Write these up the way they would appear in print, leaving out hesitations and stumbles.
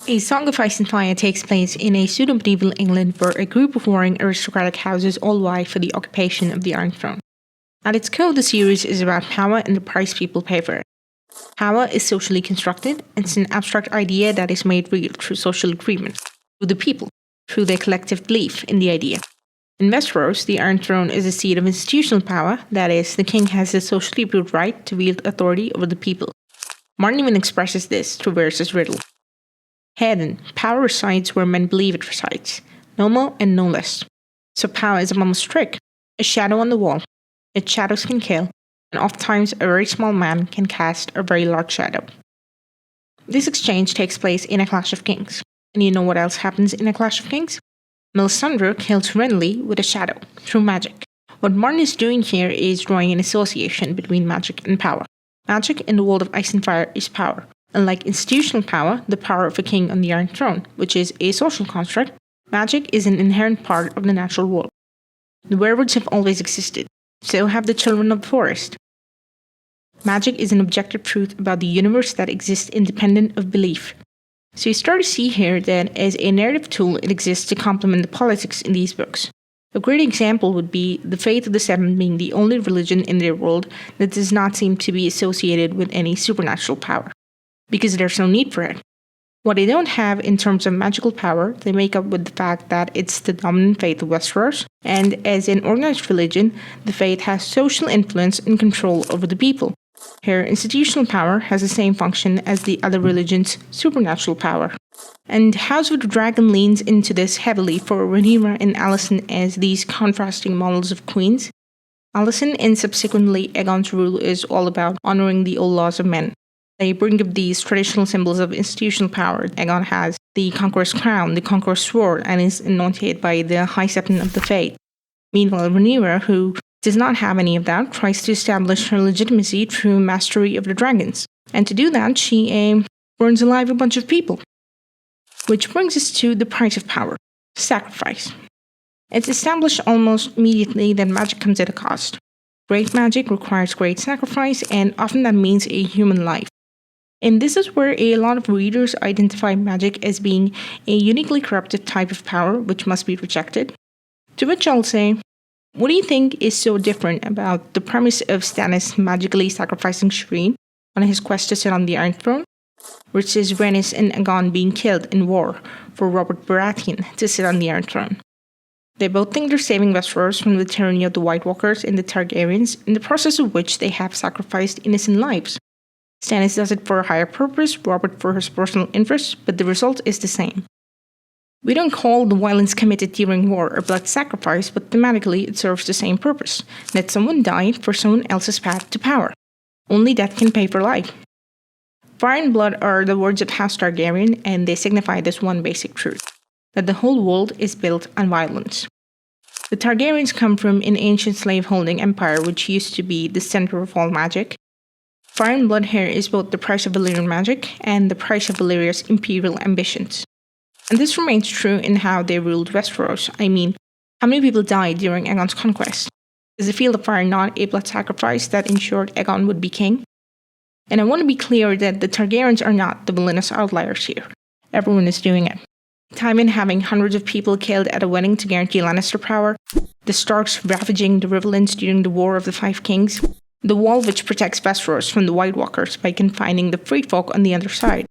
A Song of Ice and Fire takes place in a pseudo-medieval England where a group of warring aristocratic houses all vie for the occupation of the Iron Throne. At its core, the series is about power and the price people pay for it. Power is socially constructed, and it's an abstract idea that is made real through social agreement, through the people, through their collective belief in the idea. In Westeros, the Iron Throne is a seat of institutional power, that is, the king has the socially approved right to wield authority over the people. Martin even expresses this through Varys' riddle. Here then, power resides where men believe it resides, no more and no less. So power is a mama's trick, a shadow on the wall. Its shadows can kill, and oftentimes a very small man can cast a very large shadow. This exchange takes place in A Clash of Kings. And you know what else happens in A Clash of Kings? Melisandre kills Renly with a shadow, through magic. What Martin is doing here is drawing an association between magic and power. Magic in the world of Ice and Fire is power. Unlike institutional power, the power of a king on the Iron Throne, which is a social construct, magic is an inherent part of the natural world. The werewolves have always existed. So have the children of the forest. Magic is an objective truth about the universe that exists independent of belief. So you start to see here that as a narrative tool it exists to complement the politics in these books. A great example would be the Faith of the Seven being the only religion in their world that does not seem to be associated with any supernatural power, because there's no need for it. What they don't have in terms of magical power, they make up with the fact that it's the dominant faith of Westeros, and as an organized religion, the faith has social influence and control over the people. Here, institutional power has the same function as the other religions' supernatural power. And House of the Dragon leans into this heavily for Rhaenyra and Alicent as these contrasting models of queens. Alicent and subsequently Aegon's rule is all about honoring the old laws of men. They bring up these traditional symbols of institutional power. Aegon has the Conqueror's crown, the Conqueror's sword, and is anointed by the High Septon of the Faith. Meanwhile, Rhaenyra, who does not have any of that, tries to establish her legitimacy through mastery of the dragons. And to do that, she burns alive a bunch of people. Which brings us to the price of power, sacrifice. It's established almost immediately that magic comes at a cost. Great magic requires great sacrifice, and often that means a human life. And this is where a lot of readers identify magic as being a uniquely corrupted type of power which must be rejected. To which I'll say, what do you think is so different about the premise of Stannis magically sacrificing Shireen on his quest to sit on the Iron Throne, versus Rhaenys and Aegon being killed in war for Robert Baratheon to sit on the Iron Throne? They both think they're saving Westeros from the tyranny of the White Walkers and the Targaryens, in the process of which they have sacrificed innocent lives. Stannis does it for a higher purpose, Robert for his personal interests, but the result is the same. We don't call the violence committed during war a blood sacrifice, but thematically it serves the same purpose. Let someone die for someone else's path to power. Only death can pay for life. Fire and blood are the words of House Targaryen, and they signify this one basic truth, that the whole world is built on violence. The Targaryens come from an ancient slave-holding empire which used to be the center of all magic. Fire and blood here is both the price of Valyrian magic and the price of Valyria's imperial ambitions. And this remains true in how they ruled Westeros. I mean, how many people died during Aegon's conquest? Is the Field of Fire not a blood sacrifice that ensured Aegon would be king? And I want to be clear that the Targaryens are not the villainous outliers here. Everyone is doing it. Tywin having hundreds of people killed at a wedding to guarantee Lannister power, the Starks ravaging the Riverlands during the War of the Five Kings, the wall which protects Westeros from the White Walkers by confining the freefolk on the other side.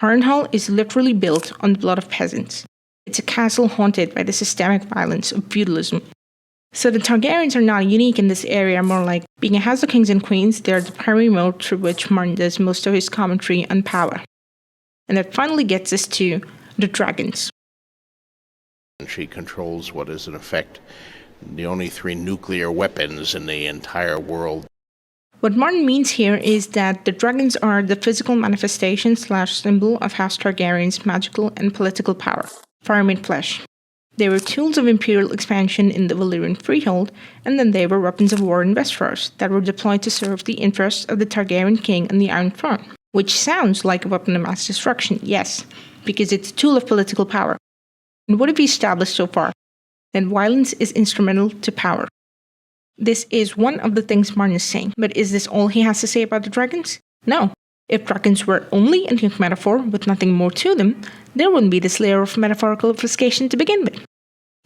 Harrenhal is literally built on the blood of peasants. It's a castle haunted by the systemic violence of feudalism. So the Targaryens are not unique in this area, more like being a house of kings and queens, they are the primary mode through which Martin does most of his commentary on power. And that finally gets us to the dragons. She controls what is, in effect, the only 3 nuclear weapons in the entire world. What Martin means here is that the dragons are the physical manifestation/symbol of House Targaryen's magical and political power, fire made flesh. They were tools of imperial expansion in the Valyrian freehold, and then they were weapons of war in Westeros that were deployed to serve the interests of the Targaryen king on the Iron Throne. Which sounds like a weapon of mass destruction, yes, because it's a tool of political power. And what have we established so far? That violence is instrumental to power. This is one of the things Martin is saying, but is this all he has to say about the dragons? No. If dragons were only a nuke metaphor with nothing more to them, there wouldn't be this layer of metaphorical obfuscation to begin with.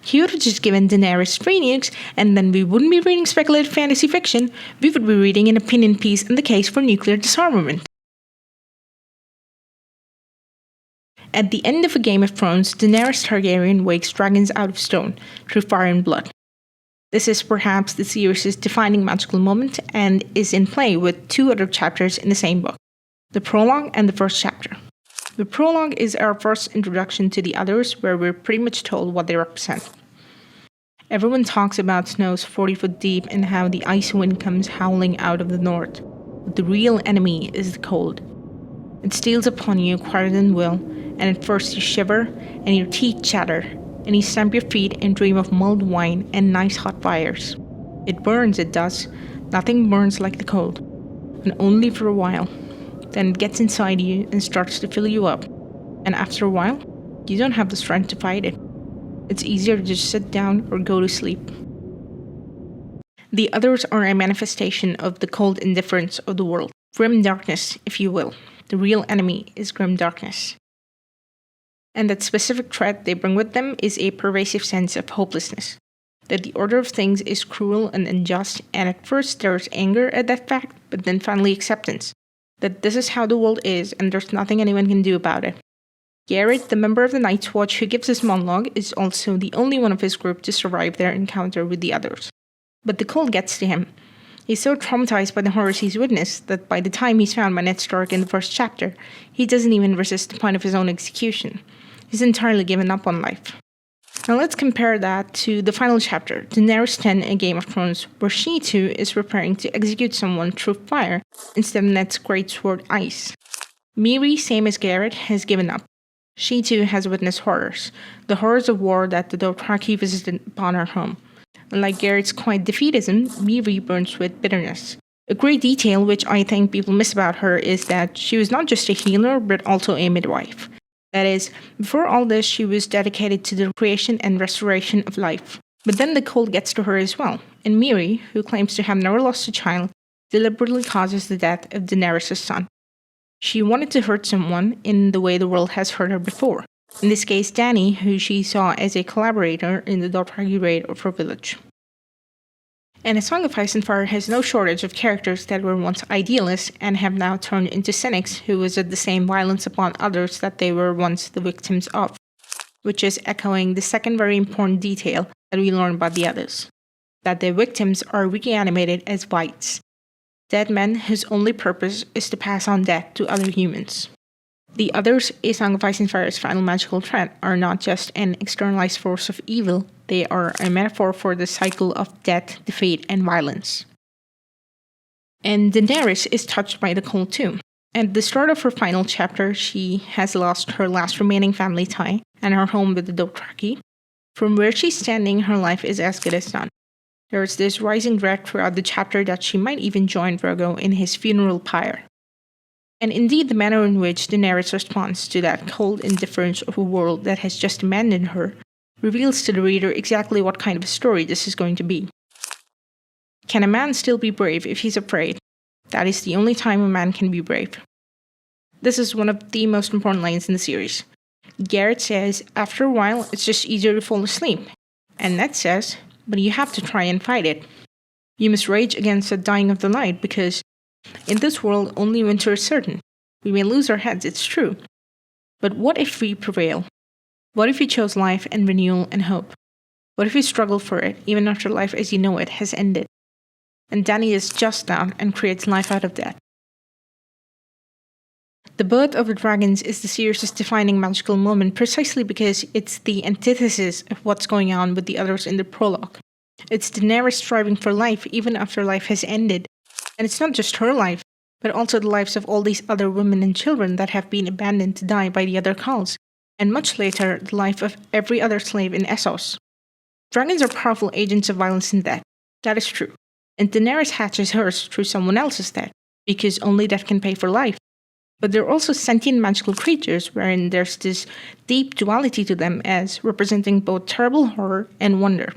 He would have just given Daenerys 3 nukes, and then we wouldn't be reading speculative fantasy fiction, we would be reading an opinion piece in the case for nuclear disarmament. At the end of A Game of Thrones, Daenerys Targaryen wakes dragons out of stone through fire and blood. This is perhaps the series' defining magical moment and is in play with 2 other chapters in the same book, the prologue and the first chapter. The prologue is our first introduction to the others, where we're pretty much told what they represent. Everyone talks about snows 40 foot deep and how the ice wind comes howling out of the north. But the real enemy is the cold. It steals upon you quicker than will, and at first you shiver and your teeth chatter, and you stamp your feet and dream of mulled wine and nice hot fires. It burns, it does. Nothing burns like the cold, and only for a while. Then it gets inside you and starts to fill you up, and after a while, you don't have the strength to fight it. It's easier to just sit down or go to sleep. The others are a manifestation of the cold indifference of the world, grim darkness, if you will. The real enemy is grim darkness. And that specific threat they bring with them is a pervasive sense of hopelessness. That the order of things is cruel and unjust, and at first there's anger at that fact, but then finally acceptance. That this is how the world is and there's nothing anyone can do about it. Garrett, the member of the Night's Watch who gives this monologue, is also the only one of his group to survive their encounter with the others. But the cold gets to him. He's so traumatized by the horrors he's witnessed that by the time he's found by Ned Stark in the first chapter, he doesn't even resist the point of his own execution. He's entirely given up on life. Now let's compare that to the final chapter, Daenerys 10, A Game of Thrones, where she too is preparing to execute someone through fire instead of Ned's greatsword ice. Miri, same as Garrett, has given up. She too has witnessed horrors, the horrors of war that the Dothraki visited upon her home. Unlike Garrett's quiet defeatism, Miri burns with bitterness. A great detail which I think people miss about her is that she was not just a healer but also a midwife. That is, before all this, she was dedicated to the creation and restoration of life. But then the cold gets to her as well, and Miri, who claims to have never lost a child, deliberately causes the death of Daenerys' son. She wanted to hurt someone in the way the world has hurt her before. In this case, Dany, who she saw as a collaborator in the Dothraki raid of her village. And A Song of Ice and Fire has no shortage of characters that were once idealists and have now turned into cynics who visit the same violence upon others that they were once the victims of, which is echoing the second very important detail that we learn about the others, that their victims are reanimated as wights, dead men whose only purpose is to pass on death to other humans. The others, A Song of Ice and Fire's final magical threat, are not just an externalized force of evil, they are a metaphor for the cycle of death, defeat, and violence. And Daenerys is touched by the cold too. At the start of her final chapter, she has lost her last remaining family tie and her home with the Dothraki. From where she's standing, her life is as good as done. There is this rising dread throughout the chapter that she might even join Drogo in his funeral pyre. And indeed, the manner in which Daenerys responds to that cold indifference of a world that has just abandoned her reveals to the reader exactly what kind of a story this is going to be. Can a man still be brave if he's afraid? That is the only time a man can be brave. This is one of the most important lines in the series. Garrett says, after a while, it's just easier to fall asleep. And Ned says, but you have to try and fight it. You must rage against the dying of the light because in this world only winter is certain. We may lose our heads, it's true. But what if we prevail? What if we chose life and renewal and hope? What if we struggle for it, even after life as you know it has ended? And Dany is just that and creates life out of death. The birth of the dragons is the series' defining magical moment precisely because it's the antithesis of what's going on with the others in the prologue. It's Daenerys striving for life even after life has ended. And it's not just her life, but also the lives of all these other women and children that have been abandoned to die by the other cults, and much later, the life of every other slave in Essos. Dragons are powerful agents of violence and death. That is true. And Daenerys hatches hers through someone else's death, because only death can pay for life. But they're also sentient magical creatures wherein there's this deep duality to them as representing both terrible horror and wonder.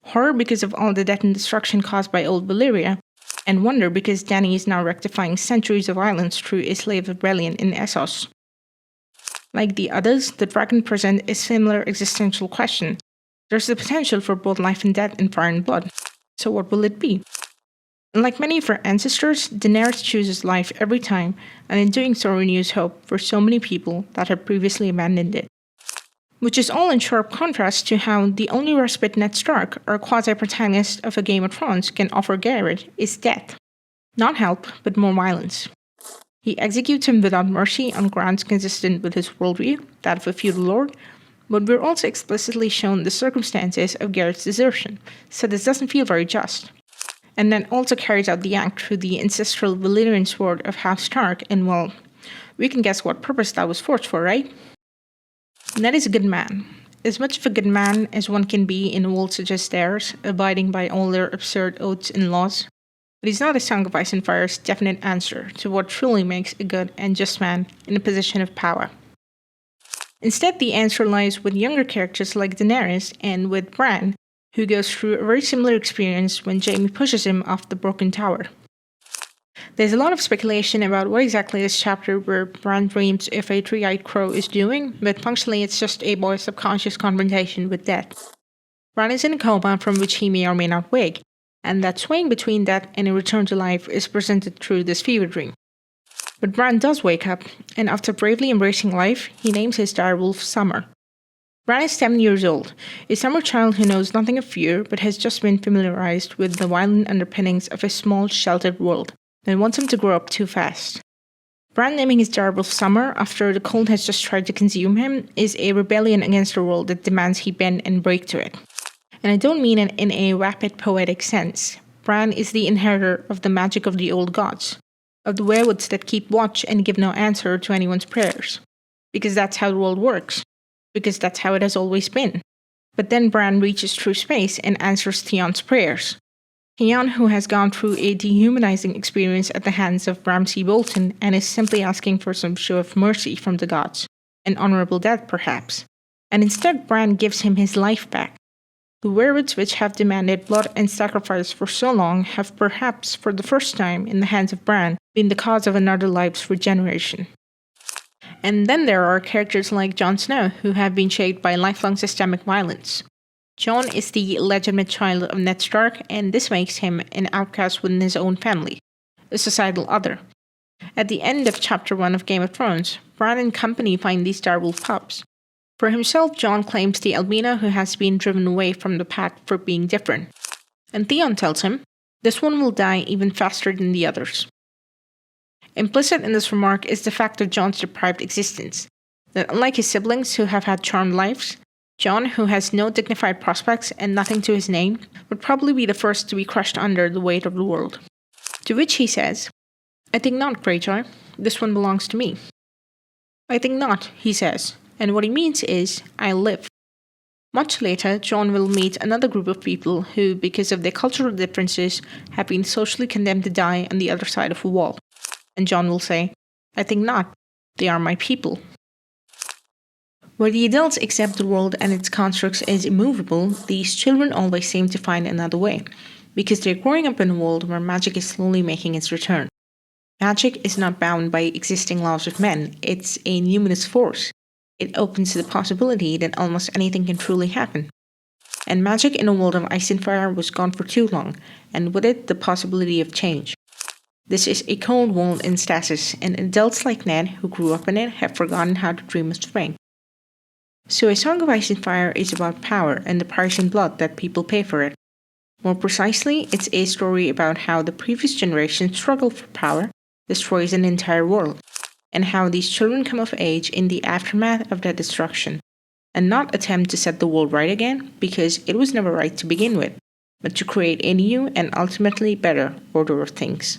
Horror because of all the death and destruction caused by old Valyria, and wonder because Danny is now rectifying centuries of violence through a slave rebellion in Essos. Like the others, the dragon presents a similar existential question. There's the potential for both life and death in fire and blood. So what will it be? Like many of her ancestors, Daenerys chooses life every time, and in doing so renews hope for so many people that had previously abandoned it. Which is all in sharp contrast to how the only respite Ned Stark, our quasi-protagonist of A Game of Thrones, can offer Garrett is death. Not help, but more violence. He executes him without mercy on grounds consistent with his worldview, that of a feudal lord, but we're also explicitly shown the circumstances of Garrett's desertion, so this doesn't feel very just. And then also carries out the act through the ancestral Valyrian sword of House Stark, and well, we can guess what purpose that was forged for, right? Ned is a good man. As much of a good man as one can be in a world such as theirs, abiding by all their absurd oaths and laws. But he's not a Song of Ice and Fire's definite answer to what truly makes a good and just man in a position of power. Instead, the answer lies with younger characters like Daenerys and with Bran, who goes through a very similar experience when Jaime pushes him off the broken tower. There's a lot of speculation about what exactly this chapter where Bran dreams of a three-eyed crow is doing, but functionally it's just a boy's subconscious confrontation with death. Bran is in a coma from which he may or may not wake, and that swaying between death and a return to life is presented through this fever dream. But Bran does wake up, and after bravely embracing life, he names his direwolf Summer. Bran is 7 years old, a summer child who knows nothing of fear but has just been familiarized with the violent underpinnings of a small, sheltered world, and wants him to grow up too fast. Bran naming his direwolf Summer after the cold has just tried to consume him is a rebellion against a world that demands he bend and break to it. And I don't mean it in a rapid poetic sense. Bran is the inheritor of the magic of the old gods, of the werewolves that keep watch and give no answer to anyone's prayers. Because that's how the world works. Because that's how it has always been. But then Bran reaches through space and answers Theon's prayers. Theon, who has gone through a dehumanizing experience at the hands of Ramsay Bolton and is simply asking for some show of mercy from the gods. An honorable death, perhaps. And instead Bran gives him his life back. The werewolves which have demanded blood and sacrifice for so long have perhaps, for the first time in the hands of Bran, been the cause of another life's regeneration. And then there are characters like Jon Snow, who have been shaped by lifelong systemic violence. Jon is the illegitimate child of Ned Stark, and this makes him an outcast within his own family, a societal other. At the end of Chapter 1 of Game of Thrones, Bran and company find these direwolf pups. For himself, Jon claims the albino who has been driven away from the pack for being different. And Theon tells him, this one will die even faster than the others. Implicit in this remark is the fact of Jon's deprived existence, that unlike his siblings who have had charmed lives, Jon, who has no dignified prospects and nothing to his name, would probably be the first to be crushed under the weight of the world. To which he says, I think not, Greyjoy. This one belongs to me. I think not, he says. And what he means is, I live. Much later, Jon will meet another group of people who, because of their cultural differences, have been socially condemned to die on the other side of a wall. And Jon will say, I think not. They are my people. Where the adults accept the world and its constructs as immovable, these children always seem to find another way, because they're growing up in a world where magic is slowly making its return. Magic is not bound by existing laws of men, it's a numinous force. It opens the possibility that almost anything can truly happen. And magic in a world of ice and fire was gone for too long, and with it the possibility of change. This is a cold world in stasis, and adults like Ned, who grew up in it, have forgotten how to dream of spring. So A Song of Ice and Fire is about power and the price in blood that people pay for it. More precisely, it's a story about how the previous generation struggled for power, destroys an entire world, and how these children come of age in the aftermath of that destruction, and not attempt to set the world right again, because it was never right to begin with, but to create a new and ultimately better order of things.